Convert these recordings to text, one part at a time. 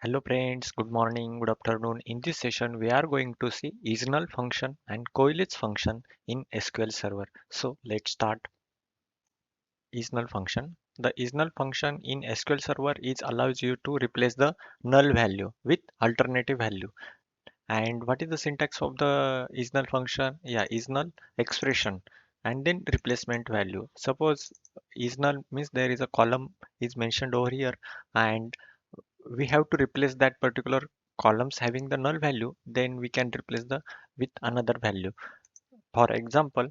Hello friends, good morning, good afternoon. In this session, we are going to see ISNULL function and COALESCE function in SQL Server. So let's start ISNULL function. The ISNULL function in SQL Server is allows you to replace the null value with alternative value. And what is the syntax of the ISNULL function? Yeah, ISNULL expression and then replacement value. Suppose ISNULL means there is a column is mentioned over here and we have to replace that particular columns having the null value, then we can replace the with another value. For example,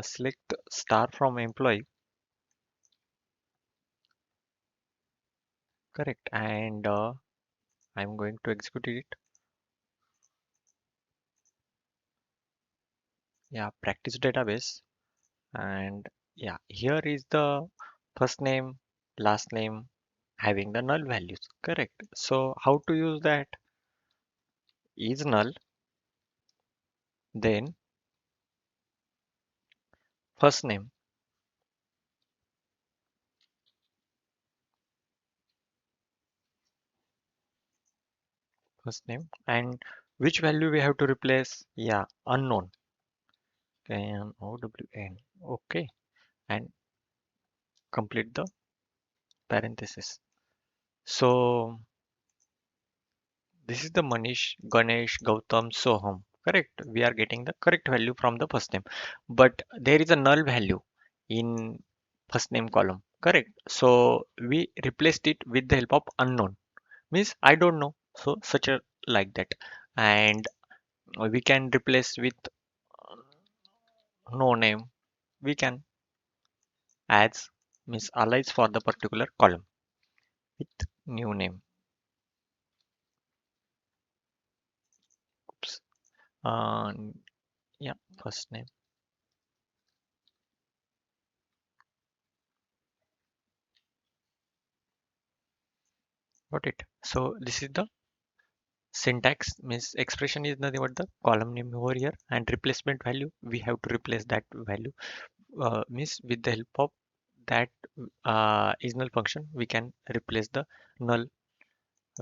select star from employee, correct, and I'm going to execute it. Yeah, practice database, and yeah, here is the first name, last name having the null values, correct. So how to use that? Is null, then first name, first name, and which value we have to replace? Yeah, unknown. KNOWN. Okay, and complete the parenthesis. So this is the Manish, Ganesh, Gautam, Soham. Correct. We are getting the correct value from the first name, but there is a null value in first name column. Correct. So we replaced it with the help of unknown. Means I don't know. So such a like that, and we can replace with no name. We can as means alias for the particular column with new name. Oops. Uh, yeah, first name. Got it. So this is the syntax means expression is nothing but the column name over here and replacement value. We have to replace that value means with the help of that is null function. We can replace the null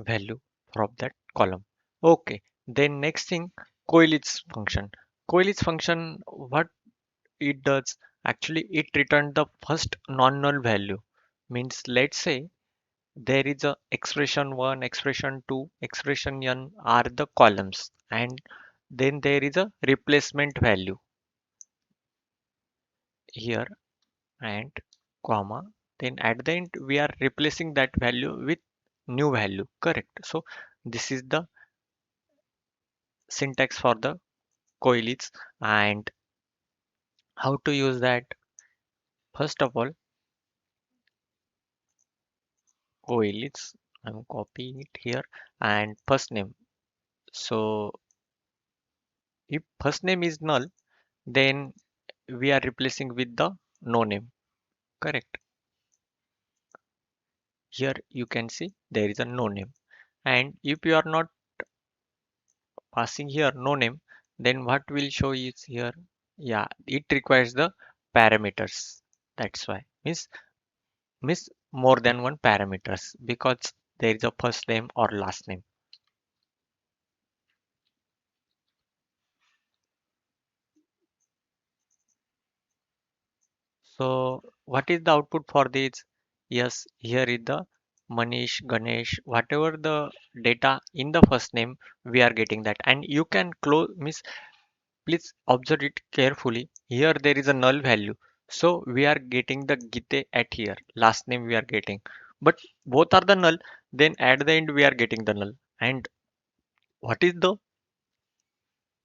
value from that column. Okay. Then next thing, coalesce function. Coalesce function, what it does actually it returns the first non-null value. Means let's say there is a expression 1, expression 2, expression n are the columns and then there is a replacement value here and comma, then at the end we are replacing that value with new value, correct. So this is the syntax for the coalesce. And how to use that? First of all, coalesce, I'm copying it here, and first name. So if first name is null, then we are replacing with the no name, correct. Here you can see there is a no name, and if you are not passing here no name, then what will show is here, yeah, it requires the parameters. That's why means more than one parameters because there is a first name or last name. So what is the output for this? Yes, here is the Manish, Ganesh, whatever the data in the first name, we are getting that. And you can close, miss, please observe it carefully. Here there is a null value. So we are getting the Gite at here. Last name we are getting. But both are the null. Then at the end we are getting the null. And what is the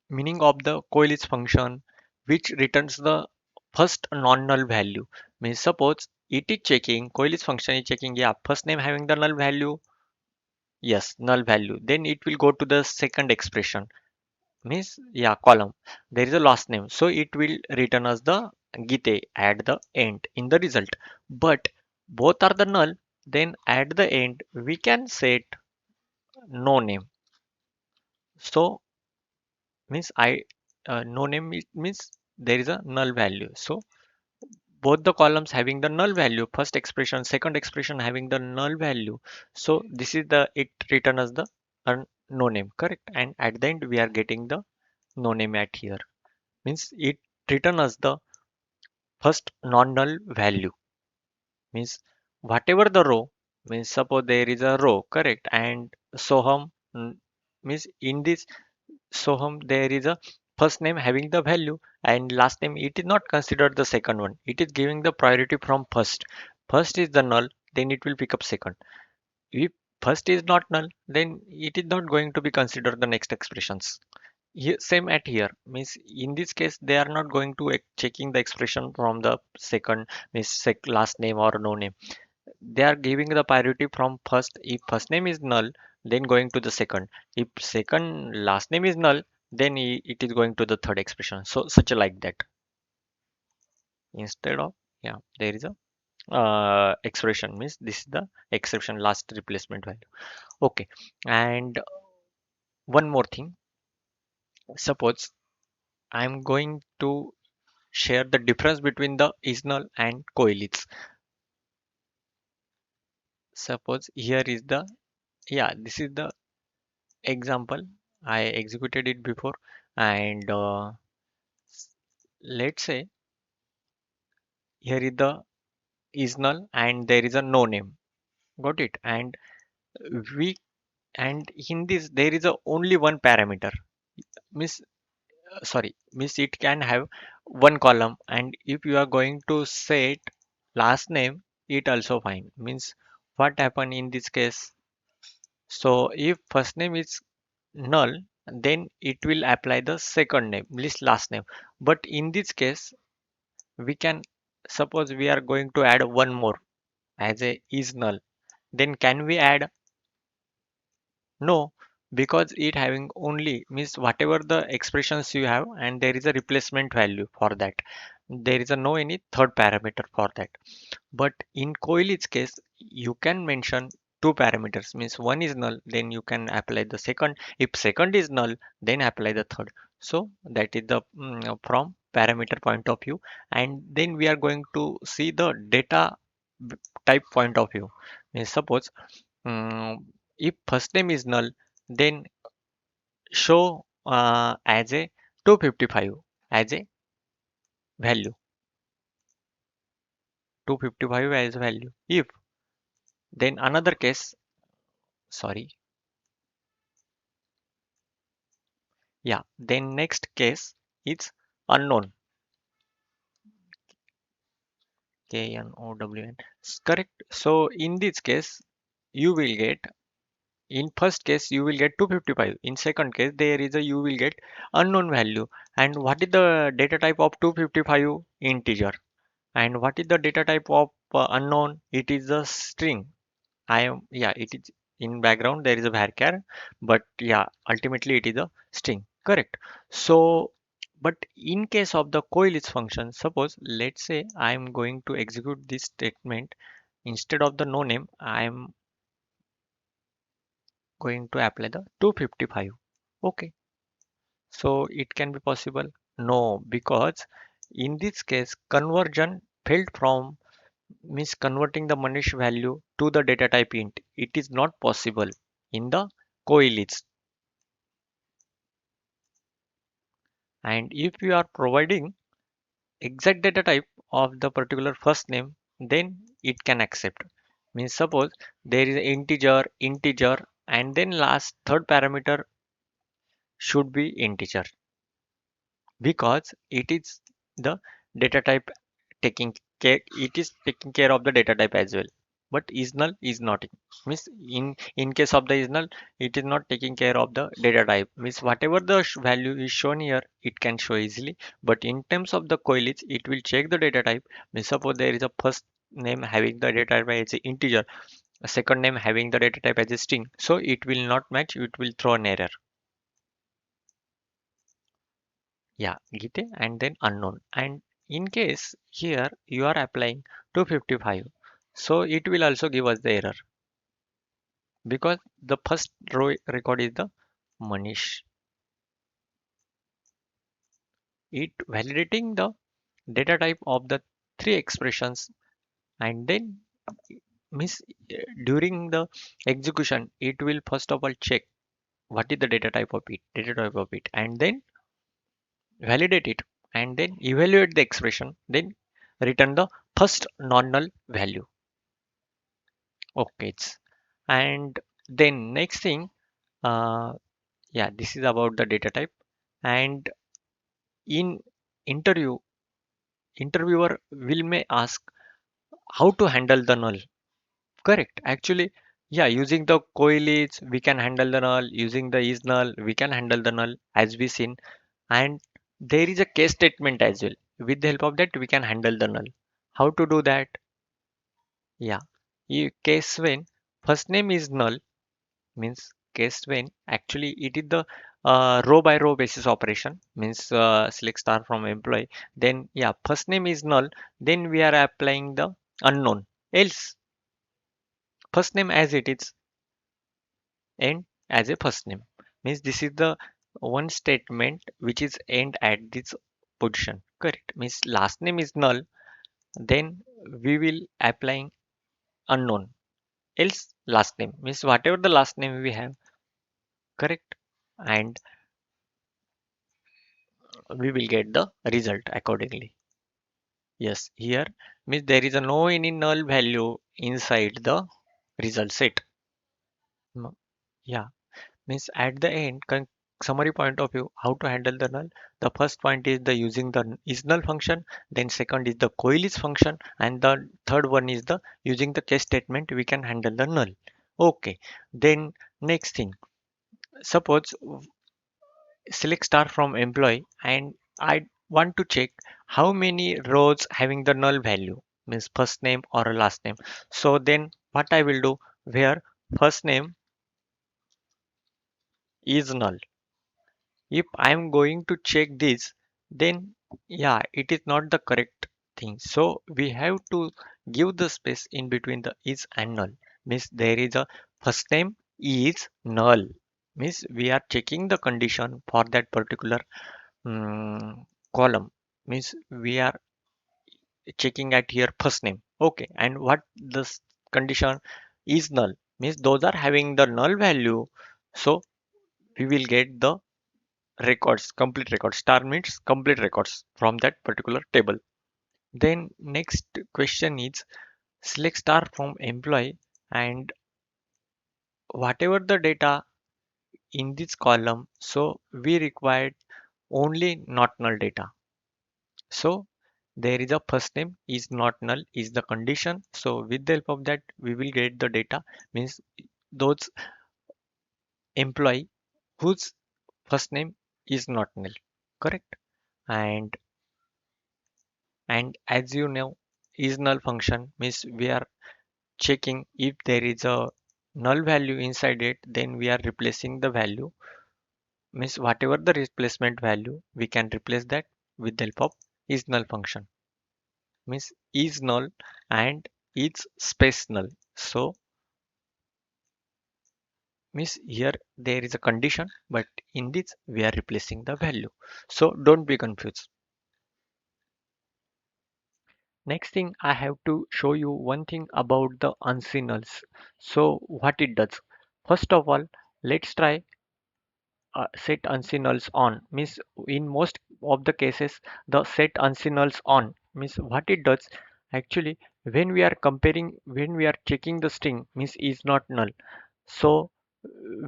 meaning of the coalesce function which returns the first non-null value? Means suppose it is checking, coalesce function is checking, yeah, first name having the null value, yes, null value, then it will go to the second expression, means yeah, column, there is a last name, so it will return us the gite at the end in the result. But both are the null, then at the end we can set no name. So means I no name, it means there is a null value. So both the columns having the null value, first expression, second expression having the null value. So this is the, it return as the no name, correct? And at the end we are getting the no name at here, means it return as the first non-null value, means whatever the row, means suppose there is a row, correct? And soham, means in this soham there is a first name having the value and last name, it is not considered the second one, it is giving the priority from first. First is the null, then it will pick up second. If first is not null, then it is not going to be considered the next expressions. Here, same at here, means in this case they are not going to checking the expression from the second, means last name or no name. They are giving the priority from first. If first name is null, then going to the second. If second last name is null, then it is going to the third expression. So such a like that. Instead of, yeah, there is a expression, means this is the exception, last replacement value. Okay, and one more thing. Suppose I'm going to share the difference between the ISNULL and COALESCE. Suppose here is the, yeah, this is the example. I executed it before, and let's say here is the is null and there is a no name. Got it? And we, and in this there is a only one parameter. Miss, sorry, miss, it can have one column, and if you are going to set last name, it also fine. Means what happen in this case? So if first name is null, then it will apply the second name, list last name. But in this case, we can, suppose we are going to add one more as a is null, then can we add? No, because it having only, means whatever the expressions you have and there is a replacement value for that, there is a no any third parameter for that. But in COALESCE case, you can mention two parameters, means one is null, then you can apply the second. If second is null, then apply the third. So that is the from parameter point of view. And then we are going to see the data type point of view. Means suppose if first name is null, then show as a 255 as a value, 255 as a value. If then another case, sorry, yeah, then next case is unknown, known, correct. So in this case, you will get, in first case you will get 255, in second case there is a, you will get unknown value. And what is the data type of 255? Integer. And what is the data type of unknown? It is a string. I am, yeah, it is in background there is a varchar, but yeah, ultimately it is a string, correct? So, but in case of the COALESCE function, suppose let's say I am going to execute this statement, instead of the no name, I am going to apply the 255. Okay, so it can be possible? No, because in this case, conversion failed from, means converting the Manish value to the data type int. It is not possible in the COALESCE. And if you are providing exact data type of the particular first name, then it can accept. Means suppose there is an integer, and then last third parameter should be integer, because it is the data type taking care, it is taking care of the data type as well. But is null is not, means in case of the is null, it is not taking care of the data type, means whatever the value is shown here, it can show easily. But in terms of the COALESCE, it will check the data type. Means suppose there is a first name having the data type as an integer, a second name having the data type as a string, so it will not match, it will throw an error. Yeah, Gite, and then unknown. And in case here you are applying 255, so it will also give us the error, because the first row record is the Manish. It validating the data type of the three expressions, and then means during the execution it will first of all check what is the data type of it, and then validate it, and then evaluate the expression, then return the first non-null value. Okay, and then next thing, uh, yeah, this is about the data type. And in interview, interviewer will may ask how to handle the null. Correct. Actually, yeah, using the COALESCE, we can handle the null. Using the ISNULL, we can handle the null as we seen. And there is a case statement as well. With the help of that, we can handle the null. How to do that? Yeah. Case when first name is null means case when actually it is the row by row basis operation means select star from employee. Then yeah, first name is null. Then we are applying the unknown. Else first name as it is end as a first name means this is the one statement which is end at this position. Correct. Means last name is null, then we will applying unknown, else last name means whatever the last name we have. Correct. And we will get the result accordingly. Yes, here means there is a no any null value inside the result set. No. Yeah, means at the end summary point of view how to handle the null. The first point is the using the is null function, then second is the coalesce function, and the third one is the using the case statement we can handle the null. Okay, then next thing, suppose select star from employee and I want to check how many rows having the null value means first name or a last name. So then what I will do, where first name is null, if I'm going to check this, then yeah, it is not the correct thing. So we have to give the space in between the is and null. Means there is a first name is null. Means we are checking the condition for that particular column. Means we are checking at here first name. Okay, and what this condition is null. Means those are having the null value. So we will get the records, complete records. Star means complete records from that particular table. Then next question is select star from employee and whatever the data in this column, so we required only not null data. So there is a first name is not null is the condition. So with the help of that we will get the data means those employee whose first name is not null. Correct. and and as you know, is null function means we are checking if there is a null value inside it, then we are replacing the value means whatever the replacement value we can replace that with the help of is null function. Means is null and is space null. So means here there is a condition, but in this we are replacing the value. So don't be confused. Next thing I have to show you one thing about the unseen nulls. So what it does. First of all, let's try set unseen nulls on. Means in most of the cases, the set unseen nulls on means what it does. Actually, when we are checking the string means is not null. So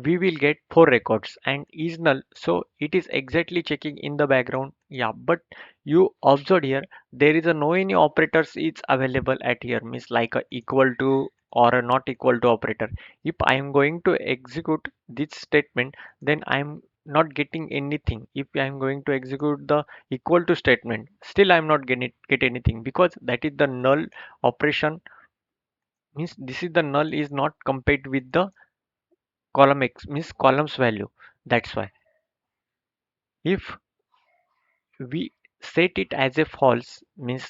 we will get four records and is null, so it is exactly checking in the background. Yeah, but you observed here there is a no any operators is available at here means like a equal to or a not equal to operator. If I am going to execute this statement, then I am not getting anything. If I am going to execute the equal to statement, still I am not get anything because that is the null operation. Means this is the null is not compared with the column x means columns value. That's why if we set it as a false means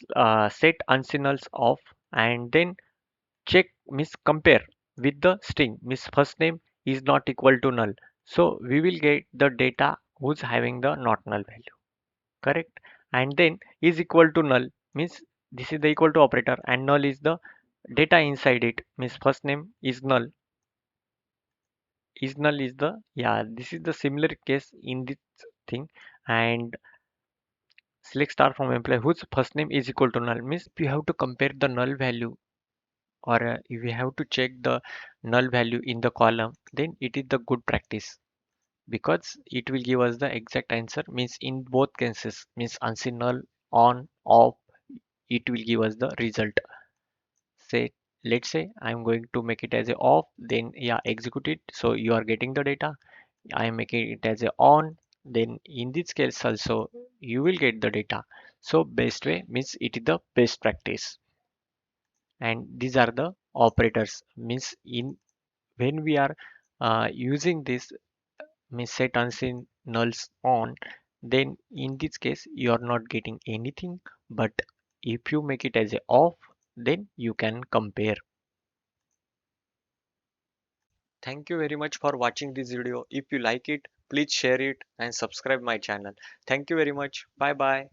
set unsignals off and then check means compare with the string means first name is not equal to null, so we will get the data who's having the not null value. Correct. And then is equal to null means this is the equal to operator, and null is the data inside it, means first name is null. Is null is the, yeah, this is the similar case in this thing. And select star from employee whose first name is equal to null, means if you have to compare the null value, or if you have to check the null value in the column, then it is the good practice, because it will give us the exact answer, means in both cases, means unseen null, on, off, it will give us the result. Say, let's say I'm going to make it as a off, then yeah, execute it, so you are getting the data. I am making it as a on, then in this case also you will get the data. So best way means it is the best practice. And these are the operators, means in when we are using this, means set unseen nulls on, then in this case you are not getting anything. But if you make it as a off, then you can compare. Thank you very much for watching this video. If you like it, please share it and subscribe my channel. Thank you very much. Bye bye.